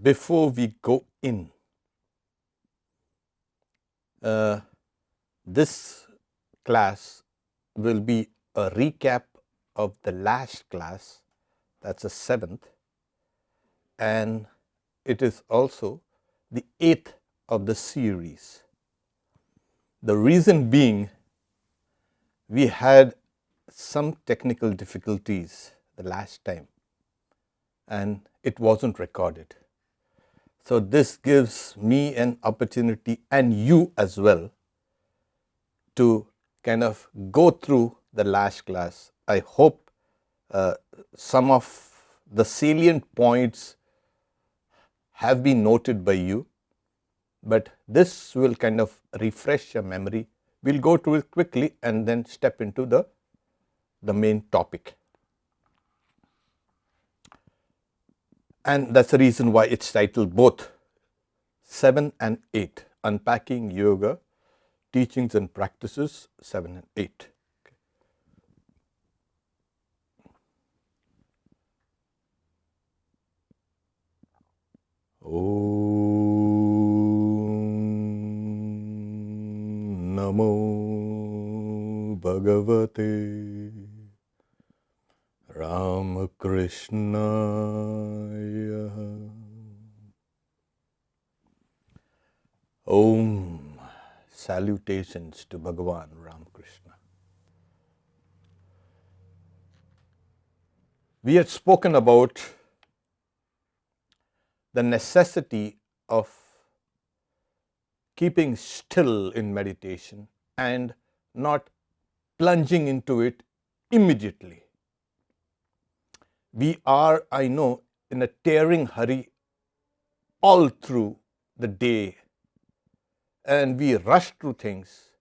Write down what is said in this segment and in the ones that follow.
before we go in, this class will be a recap of the last class, that's the 7th, and it is also the 8th of the series. The reason being, we had some technical difficulties the last time and it wasn't recorded. So this gives me an opportunity, and you as well, to kind of go through the last class. I hope some of the salient points have been noted by you, but this will kind of refresh your memory. We'll go through it quickly and then step into the main topic. And that's the reason why it's titled both 7 and 8, Unpacking Yoga, Teachings and Practices 7 and 8. Om Namo Bhagavate Ramakrishna. Om. Salutations to Bhagavan Ramakrishna. We had spoken about the necessity of keeping still in meditation and not plunging into it immediately. We are, I know, in a tearing hurry all through the day, and we rush through things.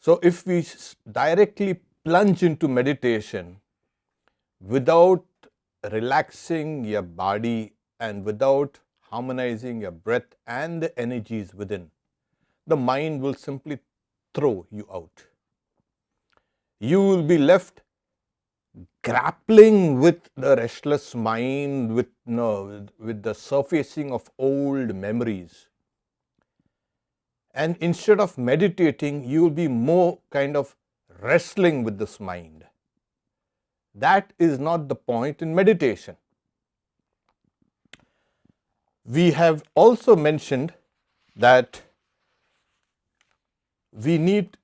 So if we directly plunge into meditation without relaxing your body and without harmonizing your breath and the energies within, the mind will simply throw you out. You will be left grappling with the restless mind, with the surfacing of old memories. And instead of meditating, you will be more kind of wrestling with this mind. That is not the point in meditation. We have also mentioned that we need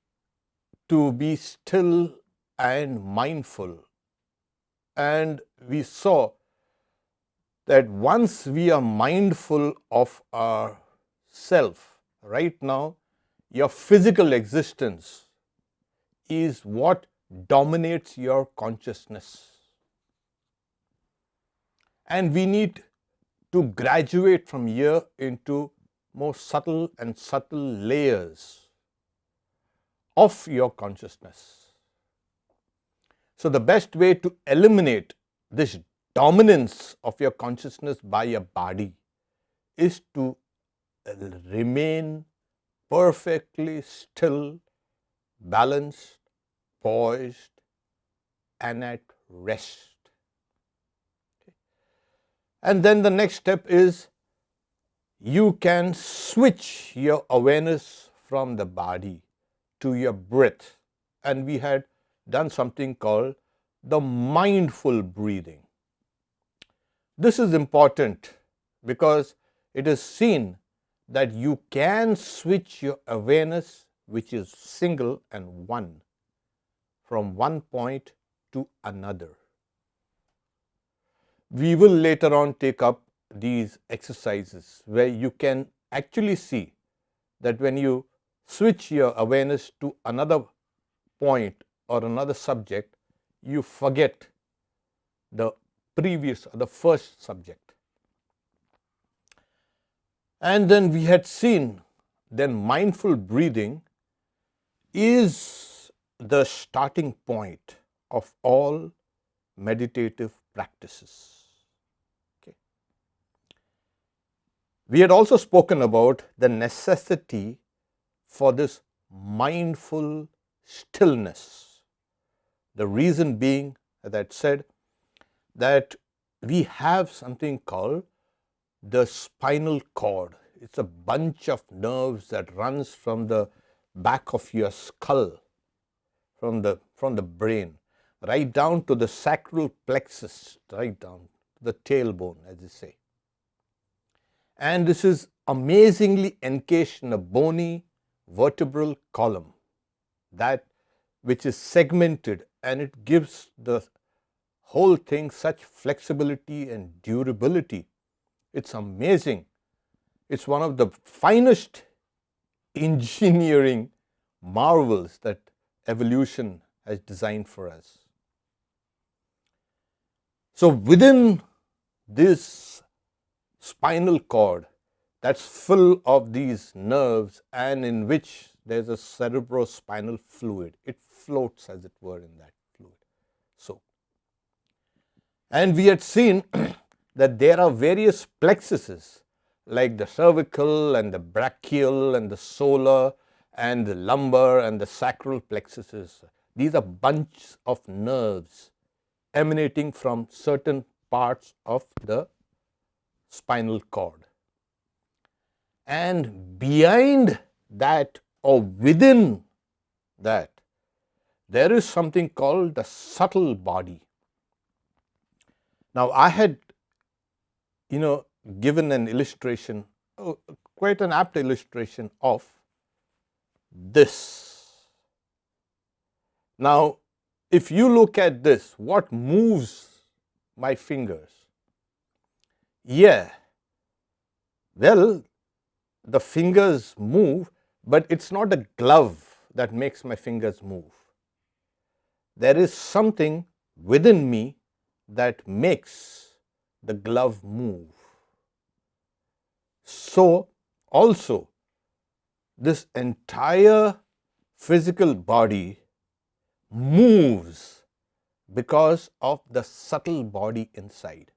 to be still and mindful. And we saw that once we are mindful of our self, right now, your physical existence is what dominates your consciousness. And we need to graduate from here into more subtle and subtle layers of your consciousness. So the best way to eliminate this dominance of your consciousness by your body is to remain perfectly still, balanced, poised, and at rest. And then the next step is you can switch your awareness from the body to your breath. And we had done something called the mindful breathing. This is important because it is seen that you can switch your awareness, which is single and one, from one point to another. We will later on take up these exercises where you can actually see that when you switch your awareness to another point or another subject, you forget the previous or the first subject. And then we had seen then mindful breathing is the starting point of all meditative practices. Okay. We had also spoken about the necessity for this mindful stillness. The reason being, as I said, that we have something called the spinal cord. It's a bunch of nerves that runs from the back of your skull, from the brain, right down to the sacral plexus, right down to the tailbone, as you say. And this is amazingly encased in a bony vertebral column, that which is segmented, and it gives the whole thing such flexibility and durability. It's amazing. It's one of the finest engineering marvels that evolution has designed for us. So within this spinal cord that's full of these nerves, and in which there's a cerebrospinal fluid, it floats, as it were, in that fluid. So, and we had seen that there are various plexuses, like the cervical and the brachial and the solar and the lumbar and the sacral plexuses. These are bunches of nerves emanating from certain parts of the spinal cord. And behind that, or within that, there is something called the subtle body. Now, I had, given an illustration, quite an apt illustration of this. Now, if you look at this, what moves my fingers? Yeah, well, the fingers move, but it's not a glove that makes my fingers move. There is something within me that makes the glove move. So, also, this entire physical body moves because of the subtle body inside.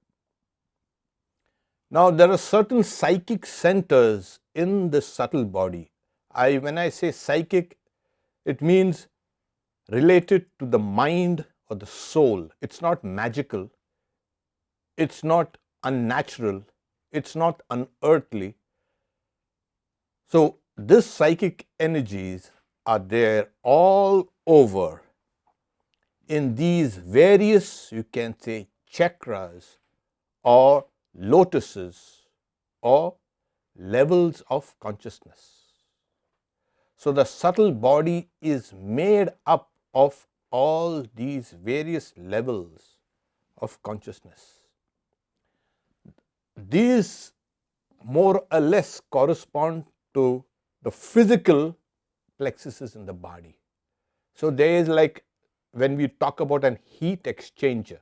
Now, there are certain psychic centers in the subtle body. When I say psychic, it means related to the mind or the soul. It's not magical, it's not unnatural, it's not unearthly. So, these psychic energies are there all over in these various, you can say, chakras or lotuses or levels of consciousness. So, the subtle body is made up of all these various levels of consciousness. These more or less correspond to the physical plexuses in the body. So, there is, like when we talk about an heat exchanger,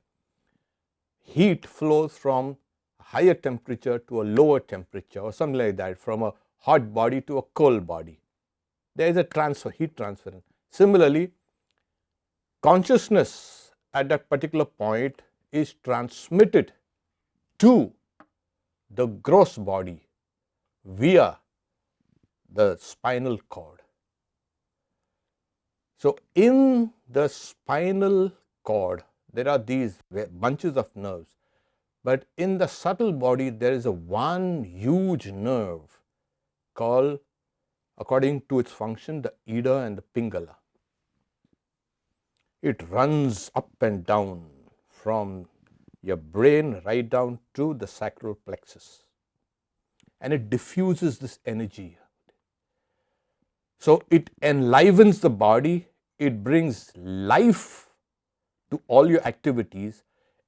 heat flows from a higher temperature to a lower temperature, or something like that, from a hot body to a cold body. There is a transfer, heat transfer. Similarly, consciousness at that particular point is transmitted to the gross body via the spinal cord. So, in the spinal cord, there are these bunches of nerves, but in the subtle body, there is one huge nerve called, according to its function, the Ida and the Pingala. It runs up and down from your brain right down to the sacral plexus, and it diffuses this energy. So, it enlivens the body, it brings life to all your activities.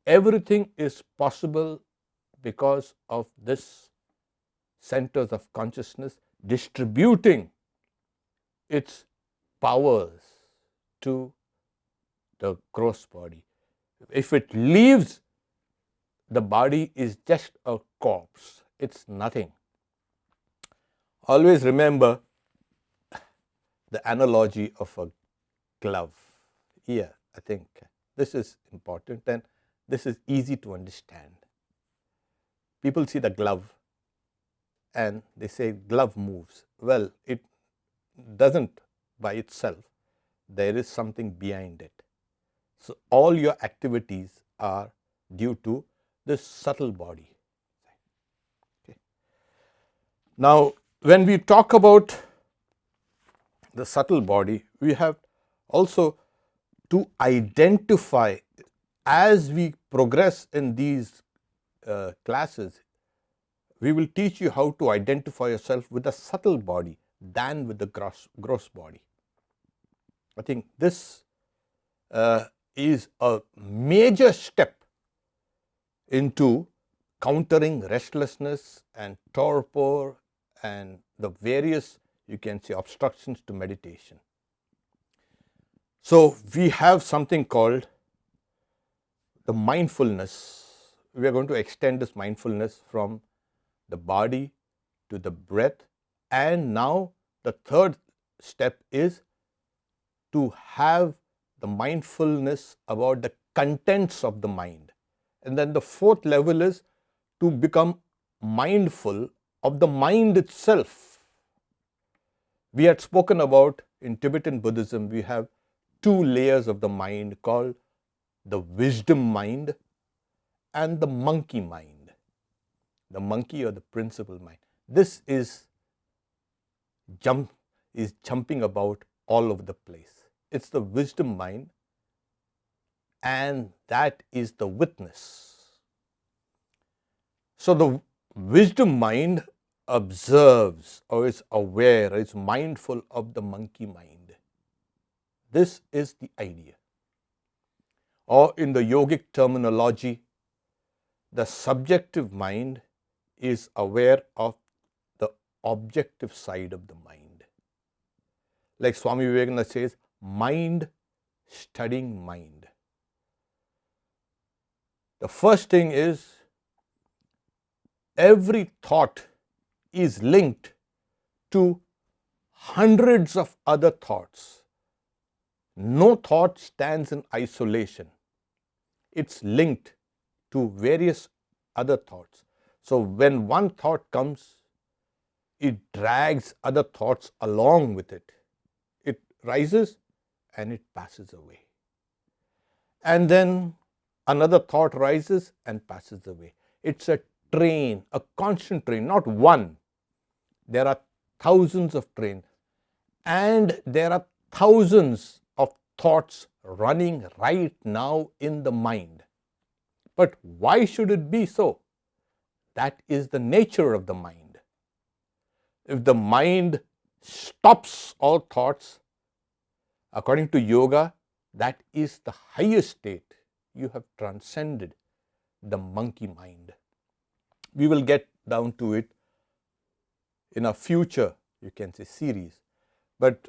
Everything is possible because of this centers of consciousness distributing its powers to the gross body. If it leaves, the body is just a corpse, it's nothing. Always remember the analogy of a glove. Yeah, I think this is important and this is easy to understand. People see the glove and they say glove moves. Well, it doesn't by itself. There is something behind it. So, all your activities are due to this subtle body. Okay. Now, when we talk about the subtle body, we have also to identify, as we progress in these classes, we will teach you how to identify yourself with the subtle body than with the gross body. I think this is a major step into countering restlessness and torpor and the various, you can say, obstructions to meditation. So, we have something called the mindfulness. We are going to extend this mindfulness from the body to the breath, and now the third step is to have the mindfulness about the contents of the mind. And then the fourth level is to become mindful of the mind itself. We had spoken about, in Tibetan Buddhism, we have two layers of the mind called the wisdom mind and the monkey mind. The monkey or the principal mind. This is jumping about all over the place. It's the wisdom mind, and that is the witness. So the wisdom mind observes or is aware, is mindful of the monkey mind. This is the idea. Or in the yogic terminology, the subjective mind is aware of the objective side of the mind. Like Swami Vivekananda says, mind studying mind. The first thing is, every thought is linked to hundreds of other thoughts. No thought stands in isolation. It's linked to various other thoughts. So when one thought comes, it drags other thoughts along with it. It rises and it passes away. And then another thought rises and passes away. It's a train, a constant train, not one. There are thousands of trains, and there are thousands of thoughts running right now in the mind. But why should it be so? That is the nature of the mind. If the mind stops all thoughts, according to yoga, that is the highest state. You have transcended the monkey mind. We will get down to it in a future, you can say, series. But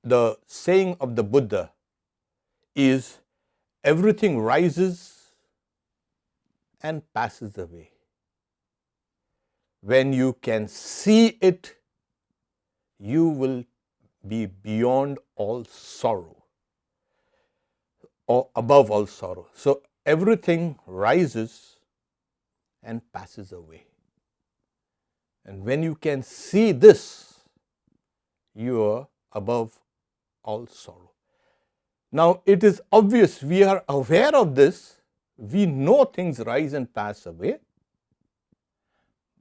the saying of the Buddha is, everything rises and passes away. When you can see it, you will be beyond all sorrow, or above all sorrow. So everything rises and passes away. And when you can see this, you are above all sorrow. Now, it is obvious, we are aware of this, we know things rise and pass away,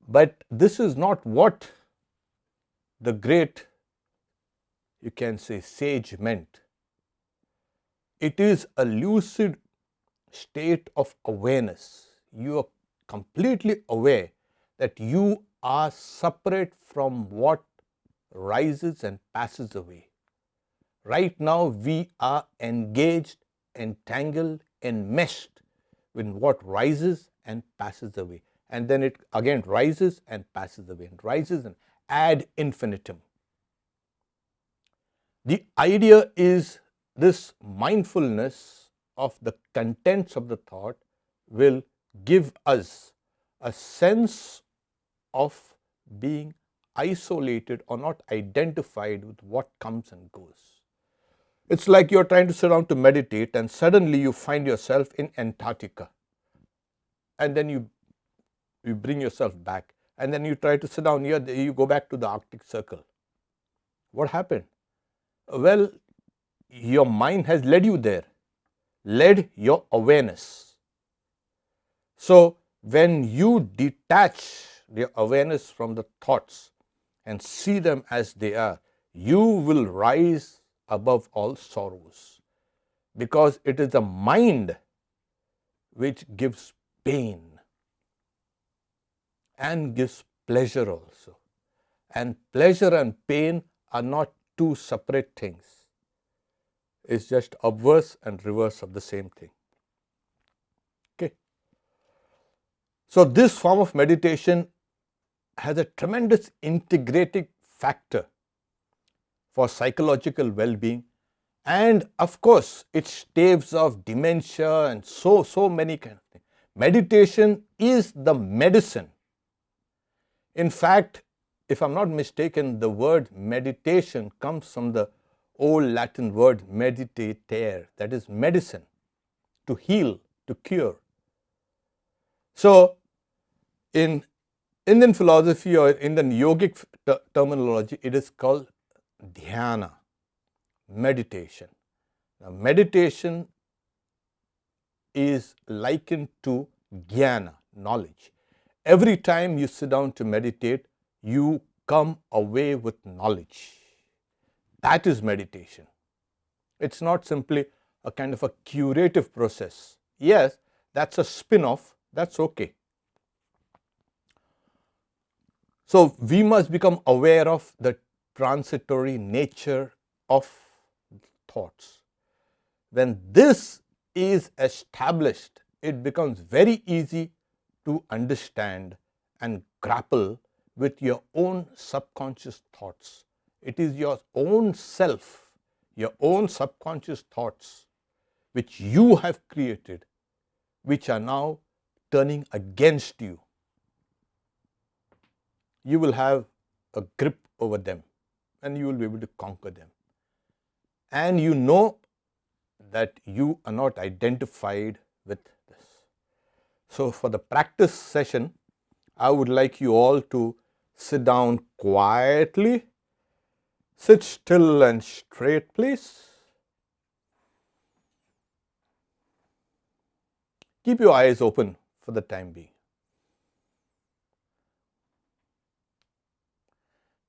but this is not what the great, you can say, sage meant. It is a lucid state of awareness. You are completely aware that you are separate from what rises and passes away. Right now, we are engaged, entangled, enmeshed with what rises and passes away. And then it again rises and passes away, and rises and ad infinitum. The idea is, this mindfulness of the contents of the thought will give us a sense of being isolated or not identified with what comes and goes. It's like you're trying to sit down to meditate, and suddenly you find yourself in Antarctica, and then you bring yourself back, and then you try to sit down here, you go back to the Arctic Circle. What happened? Well, your mind has led you there. led your awareness. So, when you detach your awareness from the thoughts and see them as they are, you will rise above all sorrows, because it is the mind which gives pain and gives pleasure also. And pleasure and pain are not two separate things. It's just obverse and reverse of the same thing. Okay. So this form of meditation has a tremendous integrating factor for psychological well-being, and of course it staves off dementia and so many kind of things. Meditation is the medicine. In fact, if I'm not mistaken, the word meditation comes from the old Latin word meditator, that is medicine, to heal, to cure. So in Indian philosophy or Indian yogic terminology, it is called dhyana, meditation. Now, meditation is likened to jnana, knowledge. Every time you sit down to meditate, you come away with knowledge. That is meditation. It's not simply a kind of a curative process. Yes, that's a spin-off, that's okay. So we must become aware of the transitory nature of thoughts. When this is established, it becomes very easy to understand and grapple with your own subconscious thoughts. It is your own self, your own subconscious thoughts, which you have created, which are now turning against you. You will have a grip over them and you will be able to conquer them. And you know that you are not identified with this. So for the practice session, I would like you all to sit down quietly. Sit still and straight, please. Keep your eyes open for the time being.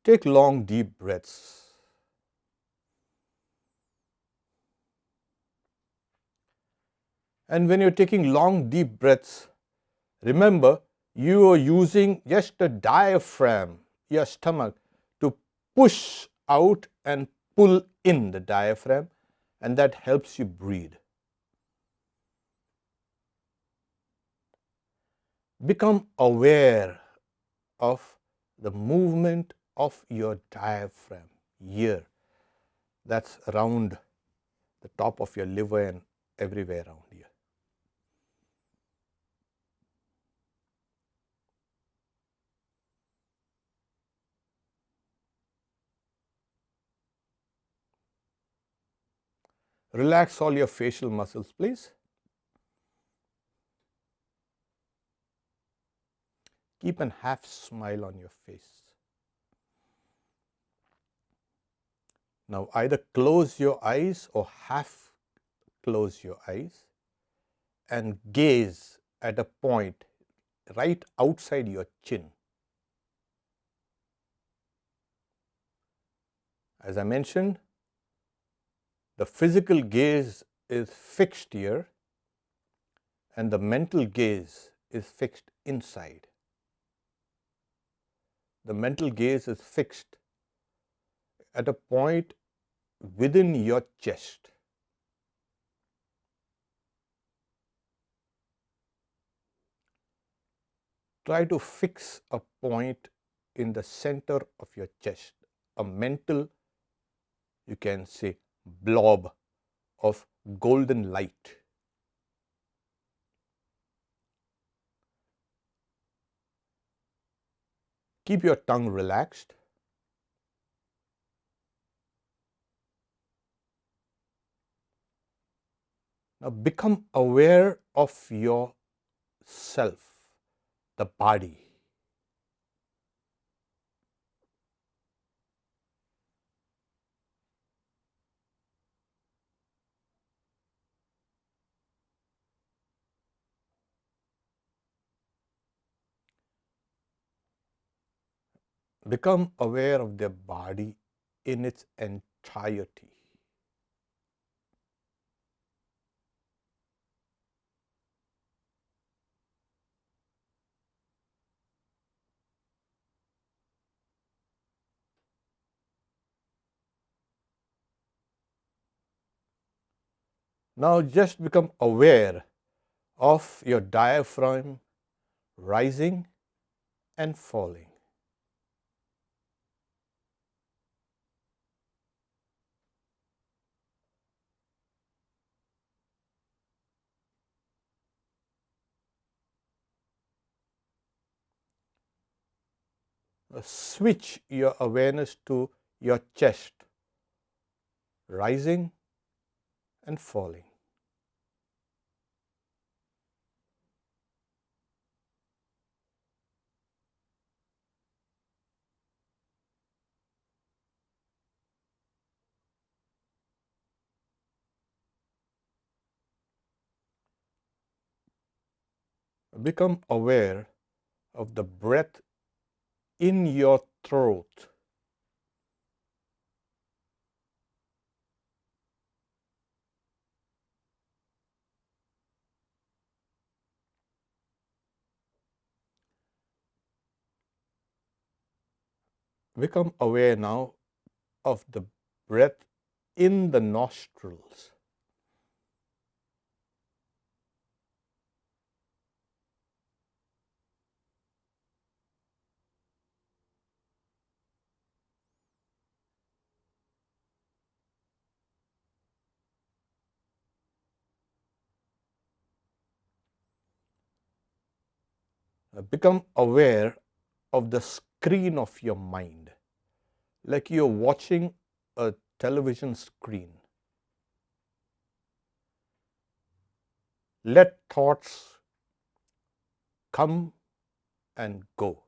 Take long, deep breaths. And when you're taking long, deep breaths, remember you are using just the diaphragm, your stomach, to push out and pull in the diaphragm, and that helps you breathe. Become aware of the movement of your diaphragm here. That's around the top of your liver and everywhere around here. Relax all your facial muscles, please. Keep a half smile on your face. Now either close your eyes or half close your eyes and gaze at a point right outside your chin. As I mentioned, the physical gaze is fixed here and the mental gaze is fixed inside. The mental gaze is fixed at a point within your chest. Try to fix a point in the center of your chest, a mental, you can say, blob of golden light. Keep your tongue relaxed. Now become aware of your self, the body. become aware of their body in its entirety. Now just become aware of your diaphragm rising and falling. Switch your awareness to your chest rising and falling. Become aware of the breath in your throat. Become aware now of the breath in the nostrils. Become aware of the screen of your mind, like you're watching a television screen. Let thoughts come and go.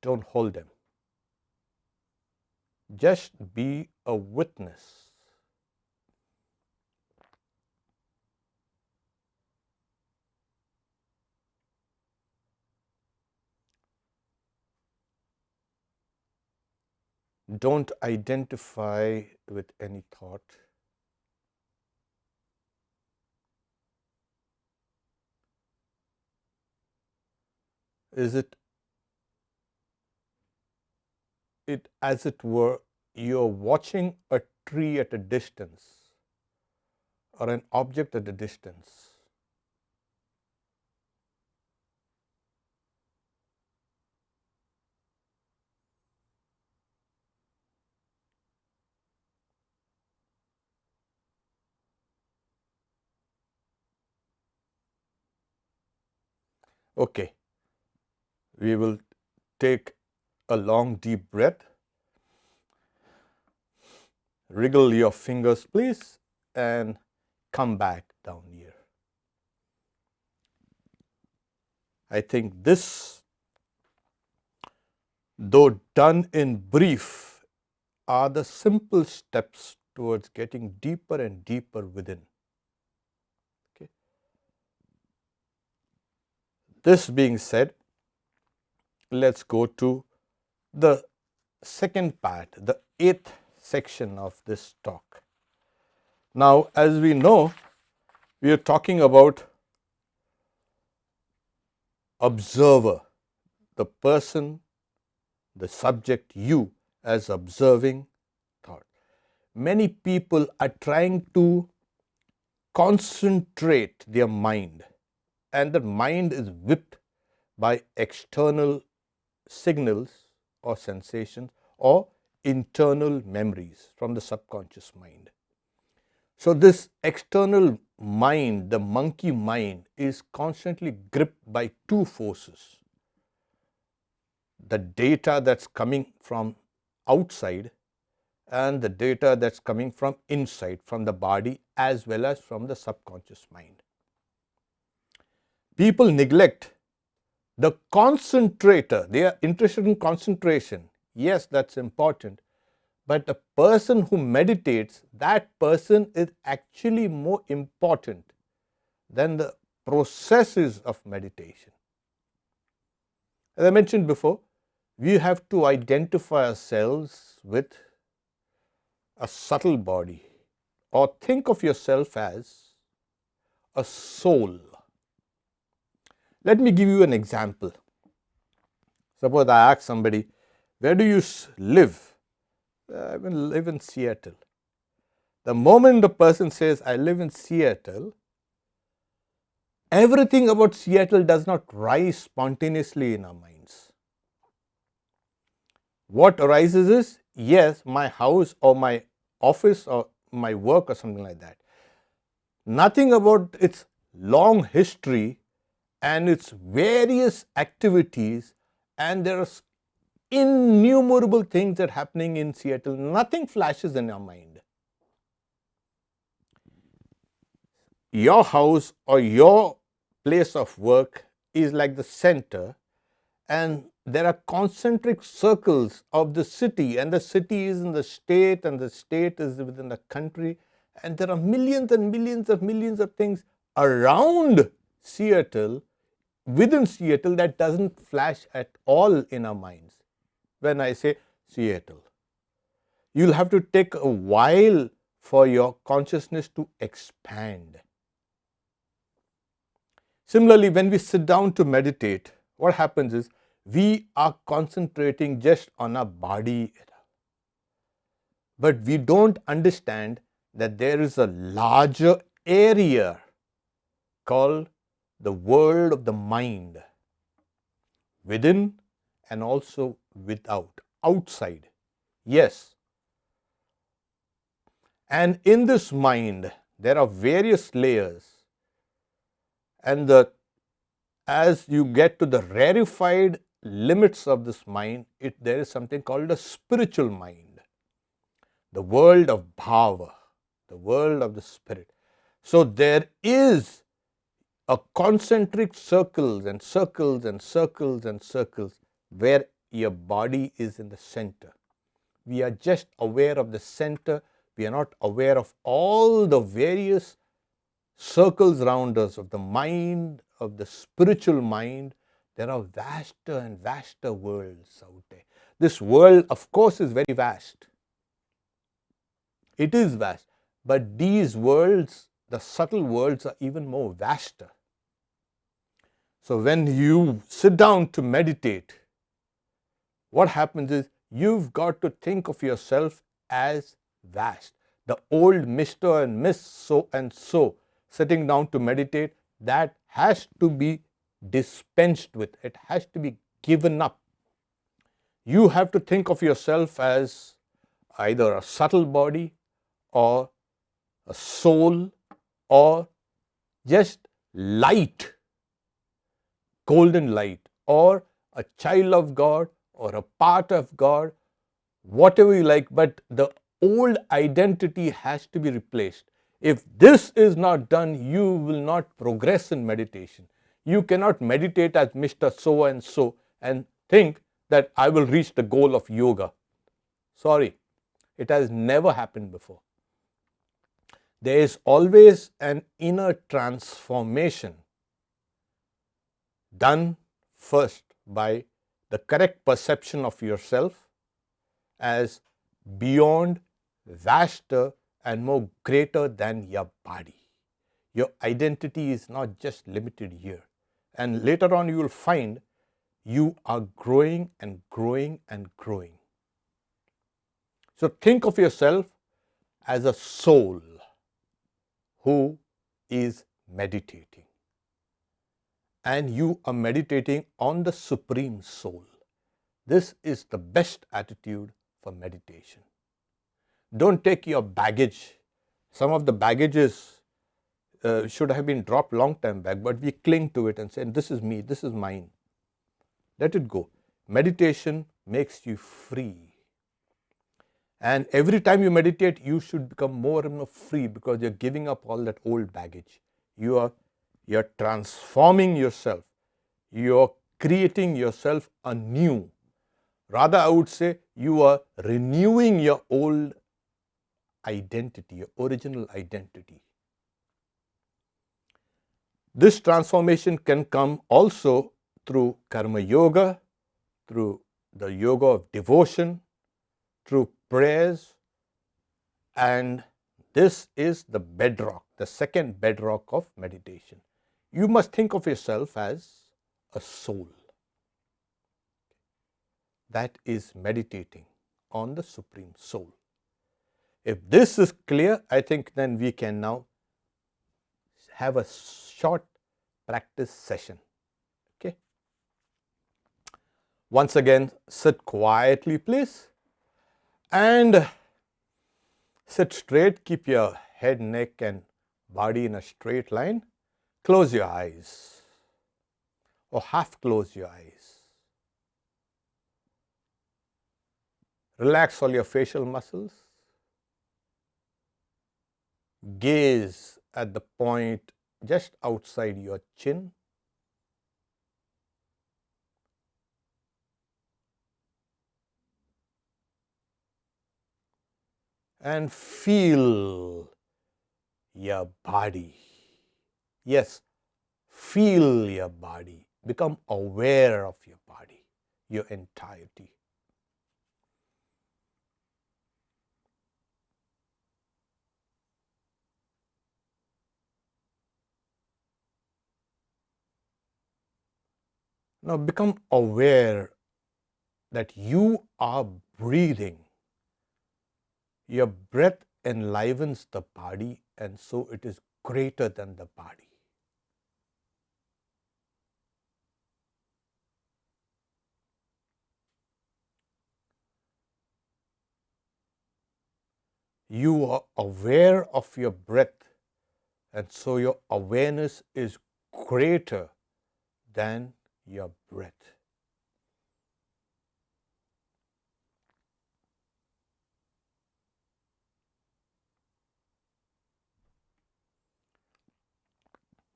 Don't hold them. Just be a witness. Don't identify with any thought. Is it as it were you're watching a tree at a distance or an object at a distance? Okay, we will take a long deep breath. Wriggle your fingers, please, and come back down here. I think this, though done in brief, are the simple steps towards getting deeper and deeper within. Okay. This being said, let's go to the second part, the 8th section of this talk. Now, as we know, we are talking about observer, the person, the subject, you as observing thought. Many people are trying to concentrate their mind, and the mind is whipped by external signals or sensations or internal memories from the subconscious mind. So this external mind, the monkey mind, is constantly gripped by two forces: the data that's coming from outside and the data that's coming from inside, from the body as well as from the subconscious mind. People neglect the concentrator. They are interested in concentration. Yes, that's important. But the person who meditates, that person is actually more important than the processes of meditation. As I mentioned before, we have to identify ourselves with a subtle body, or think of yourself as a soul. Let me give you an example. Suppose I ask somebody, where do you live? I live in Seattle. The moment the person says, I live in Seattle, everything about Seattle does not rise spontaneously in our minds. What arises is, yes, my house or my office or my work or something like that. Nothing about its long history and its various activities, and there are innumerable things that are happening in Seattle. Nothing flashes in our mind. Your house or your place of work is like the center, and there are concentric circles of the city, and the city is in the state, and the state is within the country, and there are millions and millions of things around Seattle, within Seattle, that doesn't flash at all in our minds. When I say Seattle, you'll have to take a while for your consciousness to expand. Similarly, when we sit down to meditate, what happens is we are concentrating just on our body, but we don't understand that there is a larger area called the world of the mind, within and also without, outside. Yes. And in this mind, there are various layers. And as you get to the rarefied limits of this mind, there is something called a spiritual mind, the world of bhava, the world of the spirit. So there is a concentric circles and circles and circles and circles where your body is in the center. We are just aware of the center. We are not aware of all the various circles around us of the mind, of the spiritual mind. There are vaster and vaster worlds out there. This world, of course, is very vast. It is vast. But these worlds, the subtle worlds, are even more vaster. So when you sit down to meditate, what happens is you've got to think of yourself as vast. The old Mr. and Miss so and so sitting down to meditate, that has to be dispensed with. It has to be given up. You have to think of yourself as either a subtle body or a soul or just light, golden light, or a child of God or a part of God, whatever you like, but the old identity has to be replaced. If this is not done, you will not progress in meditation. You cannot meditate as Mr. So and so and think that I will reach the goal of yoga. Sorry, it has never happened before. There is always an inner transformation done first by the correct perception of yourself as beyond, vaster, and more greater than your body. Your identity is not just limited here. And later on you will find you are growing and growing and growing. So think of yourself as a soul who is meditating. And you are meditating on the Supreme Soul. This is the best attitude for meditation. Don't take your baggage. Some of the baggages should have been dropped long time back, but we cling to it and say, this is me, this is mine. Let it go. Meditation makes you free. And every time you meditate, you should become more and more free because you're giving up all that old baggage. You're transforming yourself. You're creating yourself anew. Rather, I would say you are renewing your old identity, your original identity. This transformation can come also through karma yoga, through the yoga of devotion through prayers, and this is the bedrock, the second bedrock of meditation. You must think of yourself as a soul that is meditating on the Supreme Soul. If this is clear, I think then we can now have a short practice session. Okay. Once again, sit quietly, please, and sit straight. Keep your head, neck, and body in a straight line. Close your eyes, or half close your eyes. Relax all your facial muscles. Gaze at the point just outside your chin. And feel your body. Yes, feel your body. Become aware of your body, your entirety. Now become aware that you are breathing. Your breath enlivens the body, and so it is greater than the body. You are aware of your breath, and so your awareness is greater than your breath.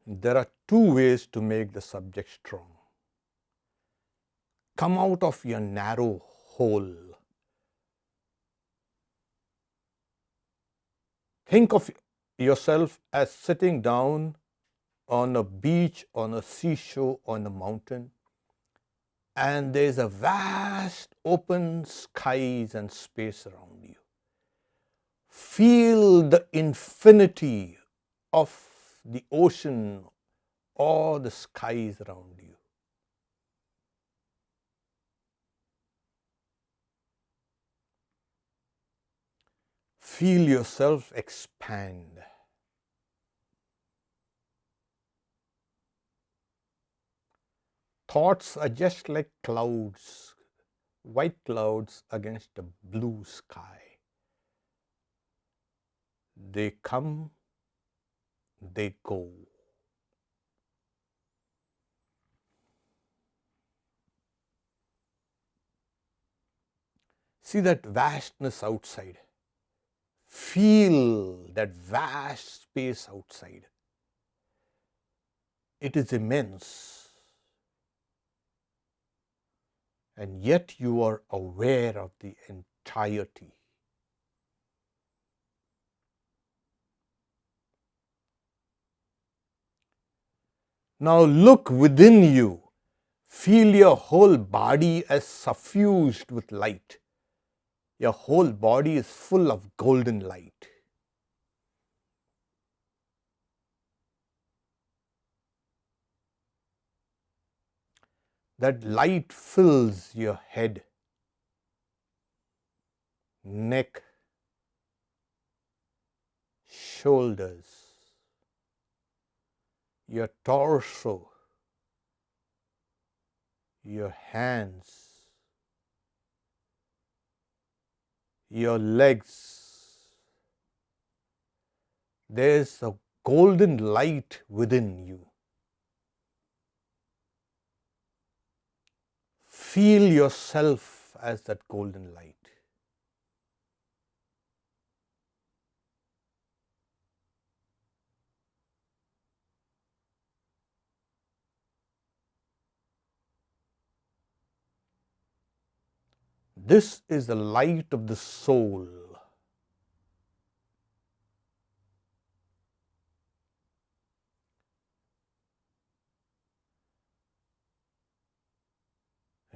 There are two ways to make the subject strong. Come out of your narrow hole. Think of yourself as sitting down on a beach, on a seashore, on a mountain, and there is a vast open skies and space around you. Feel the infinity of the ocean or the skies around you. Feel yourself expand. Thoughts are just like clouds, white clouds against a blue sky. They come, they go. See that vastness outside. Feel that vast space outside. It is immense. And yet you are aware of the entirety. Now look within you. Feel your whole body as suffused with light. Your whole body is full of golden light. That light fills your head, neck, shoulders, your torso, your hands, your legs. There is a golden light within you. Feel yourself as that golden light. This is the light of the soul.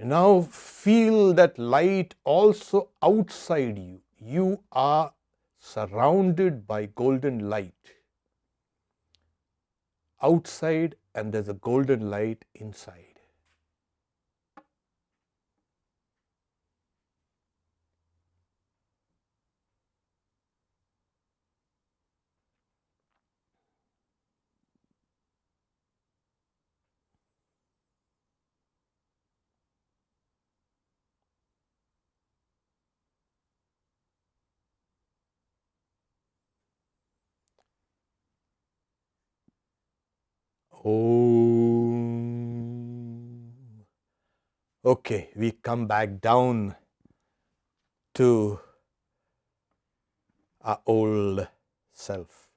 Now feel that light also outside you. You are surrounded by golden light outside, and there's a golden light inside. Om. Okay, we come back down to our old self.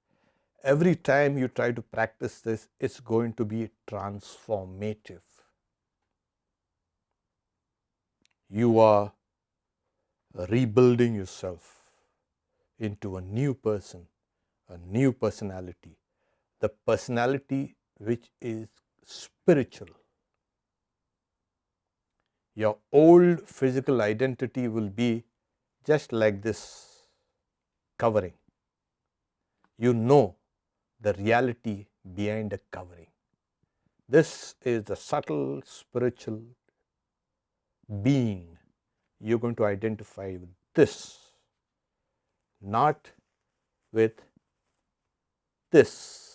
Every time you try to practice this, it's going to be transformative. You are rebuilding yourself into a new person, a new personality, the personality which is spiritual. Your old physical identity will be just like this covering. You know the reality behind the covering. This is the subtle spiritual being. You're going to identify with this, not with this.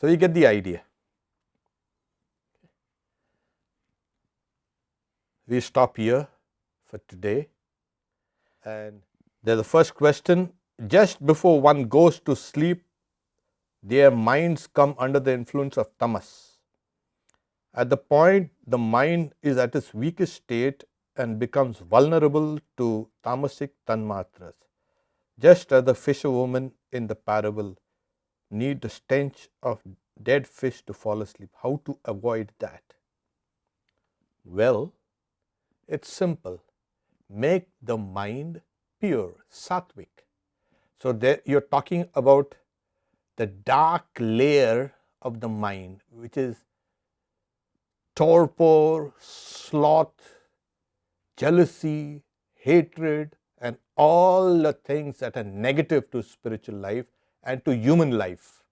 So you get the idea. We stop here for today. And there's the first question. Just before one goes to sleep, their minds come under the influence of tamas. At the point the mind is at its weakest state and becomes vulnerable to tamasic tanmatras, just as the fisherwoman in the parable need the stench of dead fish to fall asleep. How to avoid that? Well, it's simple. Make the mind pure, sattvic. So there you're talking about the dark layer of the mind, which is torpor, sloth, jealousy, hatred, and all the things that are negative to spiritual life and to human life.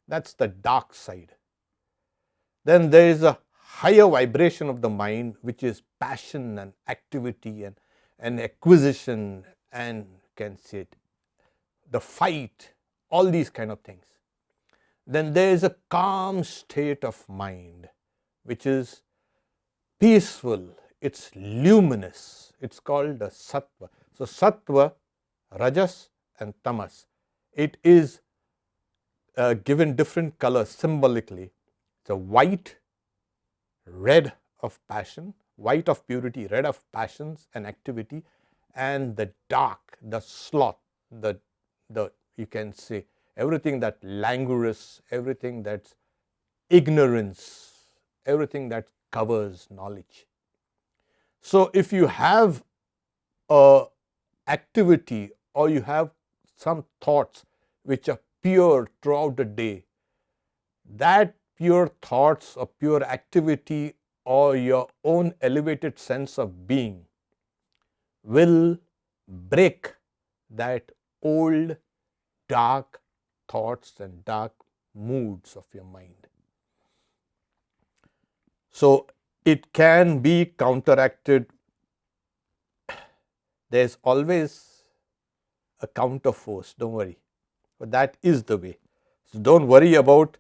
That's the dark side. Then there is a higher vibration of the mind, which is passion and activity and acquisition, and can say it, the fight, all these kind of things. Then there is a calm state of mind, which is peaceful, it's luminous, it's called the sattva. So sattva, rajas and tamas, it is given different colors symbolically. So white, red of passion, white of purity, red of passions and activity, and the dark, the sloth, the you can say everything that languorous, everything that's ignorance, everything that covers knowledge. So if you have a activity or you have some thoughts which are pure throughout the day, that pure thoughts or pure activity or your own elevated sense of being will break that old dark thoughts and dark moods of your mind. So it can be counteracted. There's always a counter force, don't worry. But that is the way. So don't worry about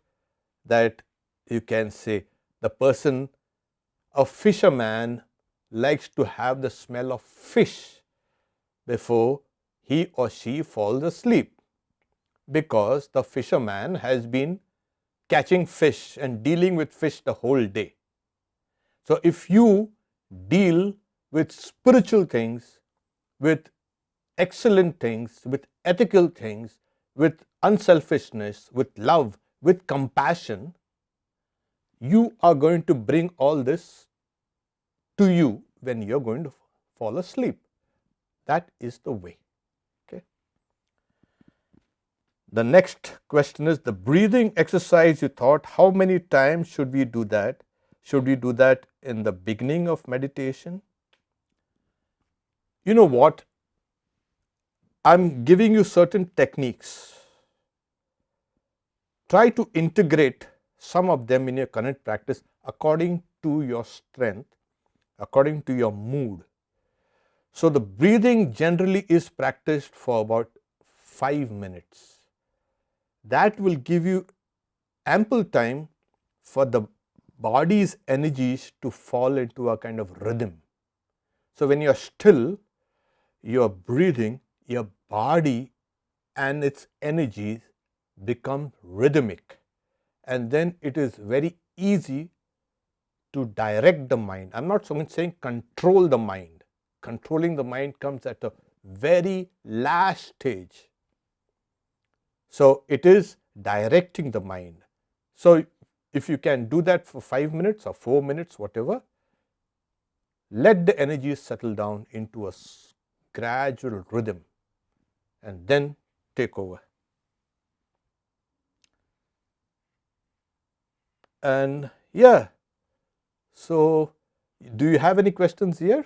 that. You can say the person, a fisherman, likes to have the smell of fish before he or she falls asleep, because the fisherman has been catching fish and dealing with fish the whole day. So if you deal with spiritual things, with excellent things, with ethical things, with unselfishness, with love, with compassion, you are going to bring all this to you when you're going to fall asleep. That is the way. Okay. The next question is the breathing exercise you taught. How many times should we do that? Should we do that in the beginning of meditation? You know what? I'm giving you certain techniques. Try to integrate some of them in your current practice according to your strength, according to your mood. So the breathing generally is practiced for about 5 minutes. That will give you ample time for the body's energies to fall into a kind of rhythm. So when you're still, you're breathing, your body and its energies become rhythmic, and then it is very easy to direct the mind. I'm not saying control the mind. Controlling the mind comes at a very last stage. So it is directing the mind. So if you can do that for 5 minutes or 4 minutes, whatever, let the energies settle down into a gradual rhythm and then take over. And yeah, so do you have any questions here?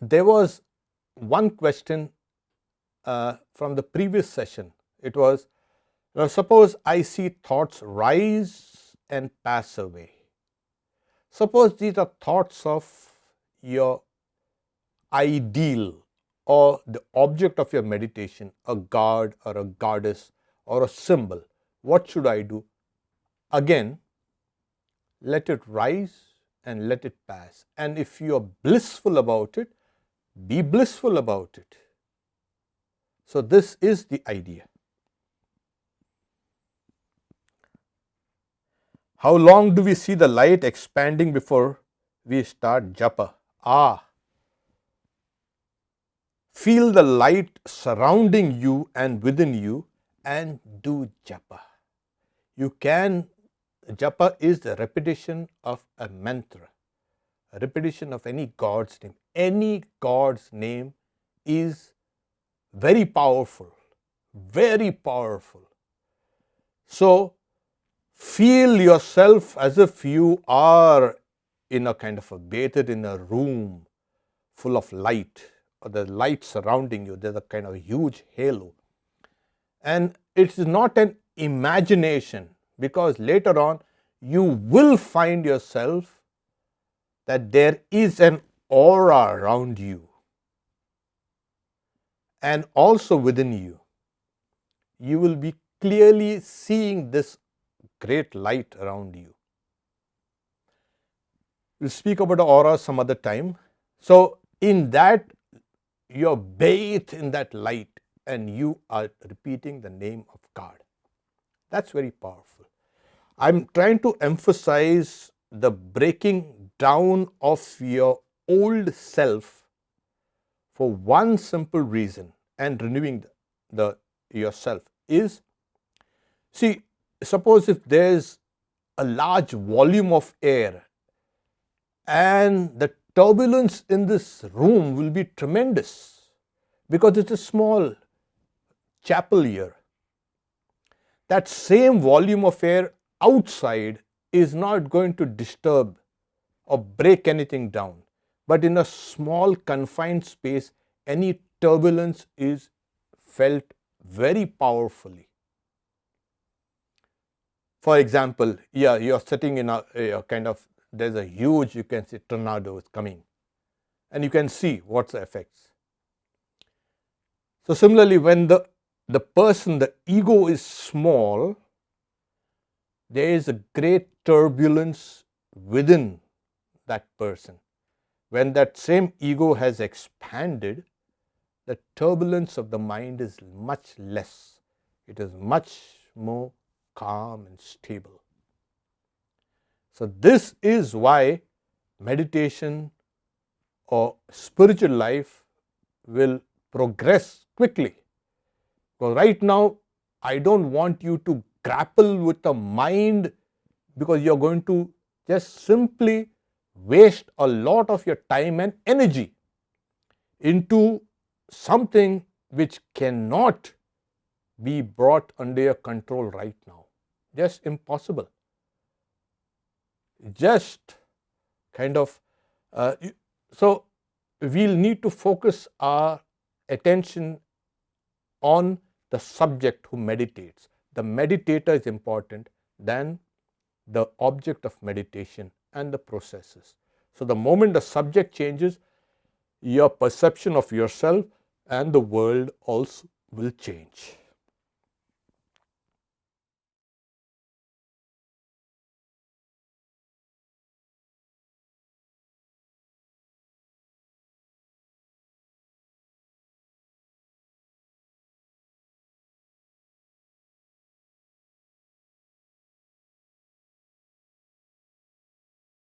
There was one question from the previous session. It was, suppose I see thoughts rise and pass away. Suppose these are thoughts of your ideal or the object of your meditation, a god or a goddess or a symbol. What should I do? Again, let it rise and let it pass. And if you are blissful about it, be blissful about it. So this is the idea. How long do we see the light expanding before we start japa? Feel the light surrounding you and within you and do japa. You can, japa is the repetition of a mantra, a repetition of any God's name. Any God's name is very powerful, very powerful. So feel yourself as if you are in a kind of bathed in a room full of light, or the light surrounding you. There's a kind of huge halo. And it's not an imagination, because later on you will find yourself that there is an aura around you and also within you. You will be clearly seeing this great light around you. We'll speak about the aura some other time. So in that, you're bathed in that light and you are repeating the name of God. That's very powerful. I'm trying to emphasize the breaking down of your old self for one simple reason, and renewing yourself is, see, suppose if there's a large volume of air and the turbulence in this room will be tremendous because it's a small chapel here. That same volume of air outside is not going to disturb or break anything down. But in a small confined space, any turbulence is felt very powerfully. For example, you're sitting in a kind of, there's a huge, you can see, tornado is coming, and you can see what's the effects. So similarly, when the person, the ego is small, there is a great turbulence within that person. When that same ego has expanded, the turbulence of the mind is much less. It is much more calm and stable. So this is why meditation or spiritual life will progress quickly. Because right now, I don't want you to grapple with the mind, because you're going to just simply waste a lot of your time and energy into something which cannot be brought under your control right now. Just impossible. Just kind of, so we'll need to focus our attention on the subject who meditates. The meditator is important than the object of meditation and the processes. So the moment the subject changes, your perception of yourself and the world also will change.